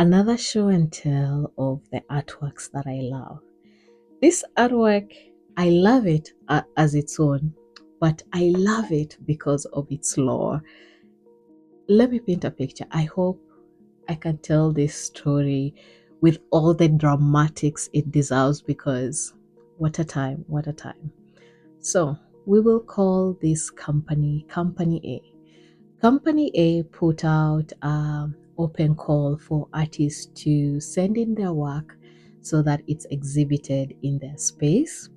another show and tell of the artworks that I love. This artwork, I love it as its own, but I love it because of its lore. Let me paint a picture. I hope I can tell this story with all the dramatics it deserves because what a time, what a time. So we will call this Company A. Company A put out an open call for artists to send in their work so that it's exhibited in their space.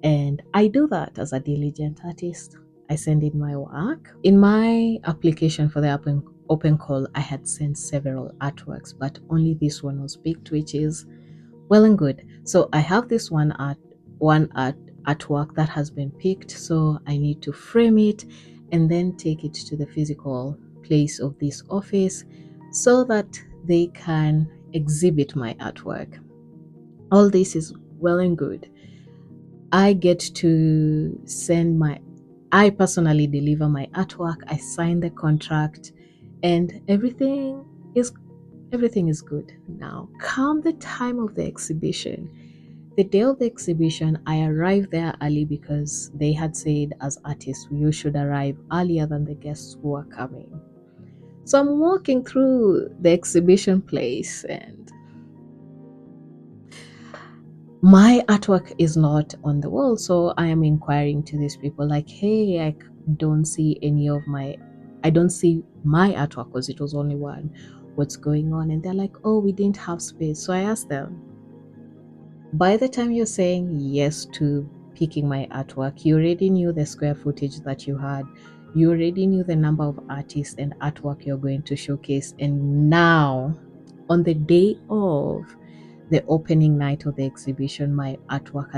And I do that as a diligent artist. I send in my work. In my application for the open call, I had sent several artworks, but only this one was picked, which is well and good. So I have this one artwork that has been picked. So I need to frame it and then take it to the physical place of this office so that they can exhibit my artwork. All this is well and good. I get to I personally deliver my artwork, I sign the contract, and everything is good. Now, come the time of the exhibition. The day of the exhibition, I arrived there early because they had said, as artists, you should arrive earlier than the guests who are coming. So I'm walking through the exhibition place and my artwork is not on the wall. So I am inquiring to these people, like, hey, don't see I don't see my artwork because it was only one. What's going on? And they're like, oh, we didn't have space. So I asked them, by the time you're saying yes to picking my artwork, you already knew the square footage that you had. You already knew the number of artists and artwork you're going to showcase. And now, on the day of the opening night of the exhibition, my artwork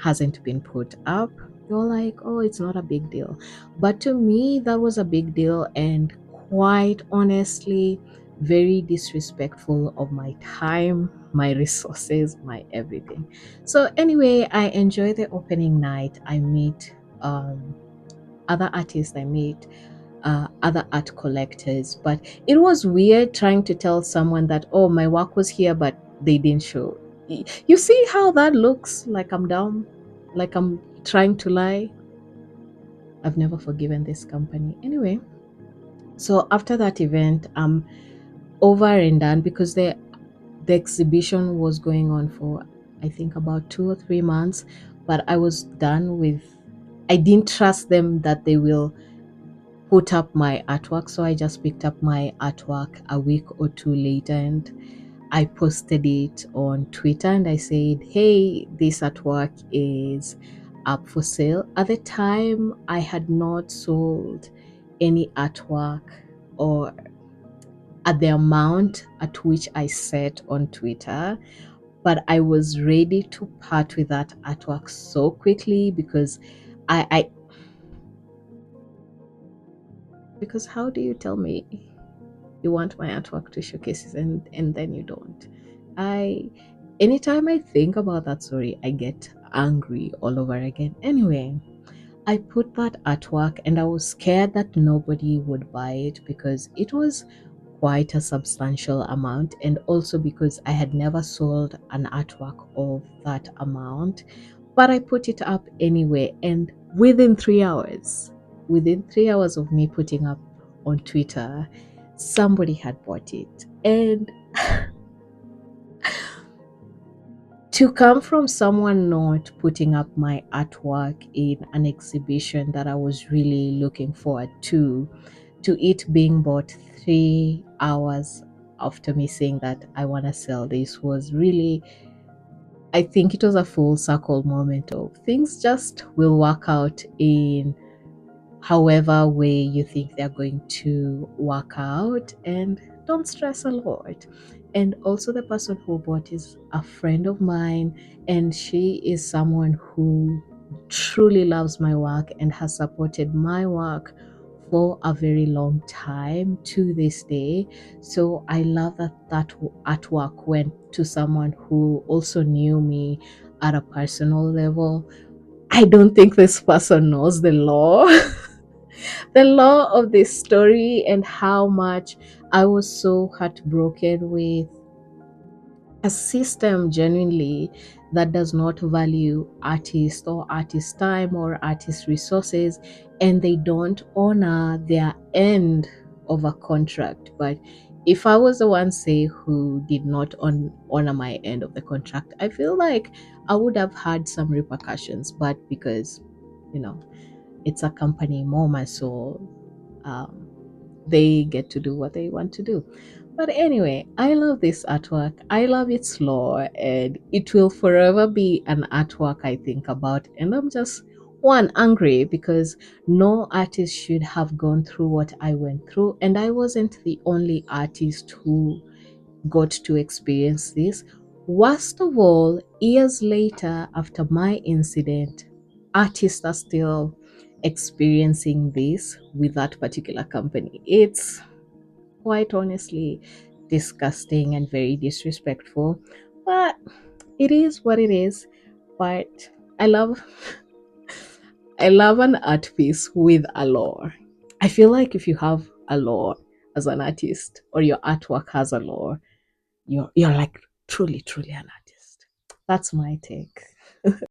hasn't been put up. You're like, oh, it's not a big deal. But to me, that was a big deal, and quite honestly, very disrespectful of my time, my resources, my everything. So anyway, I enjoy the opening night. I meet other artists. I meet other art collectors. But it was weird trying to tell someone that, oh, my work was here, but they didn't show. You see how that looks? Like I'm dumb, like I'm trying to lie. I've never forgiven this company. Anyway, so after that event, I'm over and done because the exhibition was going on for I think about 2 or 3 months, but I was done with. I didn't trust them that they will put up my artwork, so I just picked up my artwork a week or two later and I posted it on Twitter and I said, hey, this artwork is up for sale. At the time, I had not sold any artwork or at the amount at which I set on Twitter, but I was ready to part with that artwork so quickly because I because how do you tell me you want my artwork to showcase and then you don't? I Anytime I think about that story, I get angry all over again. Anyway, I put that artwork and I was scared that nobody would buy it because it was quite a substantial amount, and also because I had never sold an artwork of that amount. But I put it up anyway, and within 3 hours of me putting up on Twitter, somebody had bought it. And to come from someone not putting up my artwork in an exhibition that I was really looking forward to it being bought 3 hours after me saying that I want to sell this was really, I think it was a full circle moment of things just will work out in however way you think they're going to work out, and don't stress a lot. And also, the person who bought is a friend of mine, and she is someone who truly loves my work and has supported my work for a very long time to this day. So I love that artwork went to someone who also knew me at a personal level. I don't think this person knows the law. The law of this story and how much I was so heartbroken with a system genuinely that does not value artists or artist time or artist resources, and they don't honor their end of a contract. But if I was the one, say, who did not honor my end of the contract, I feel like I would have had some repercussions. But because, you know, it's a company moment, so um, they get to do what they want to do. But anyway, I love this artwork. I love its lore, and it will forever be an artwork I think about. And I'm just one angry because no artist should have gone through what I went through, and I wasn't the only artist who got to experience this. Worst of all, years later, after my incident, artists are still experiencing this with that particular company. It's quite honestly disgusting and very disrespectful, but it is what it is. But I love I love an art piece with a lore. I feel like if you have a lore as an artist or your artwork has a lore, you're like truly an artist. That's my take.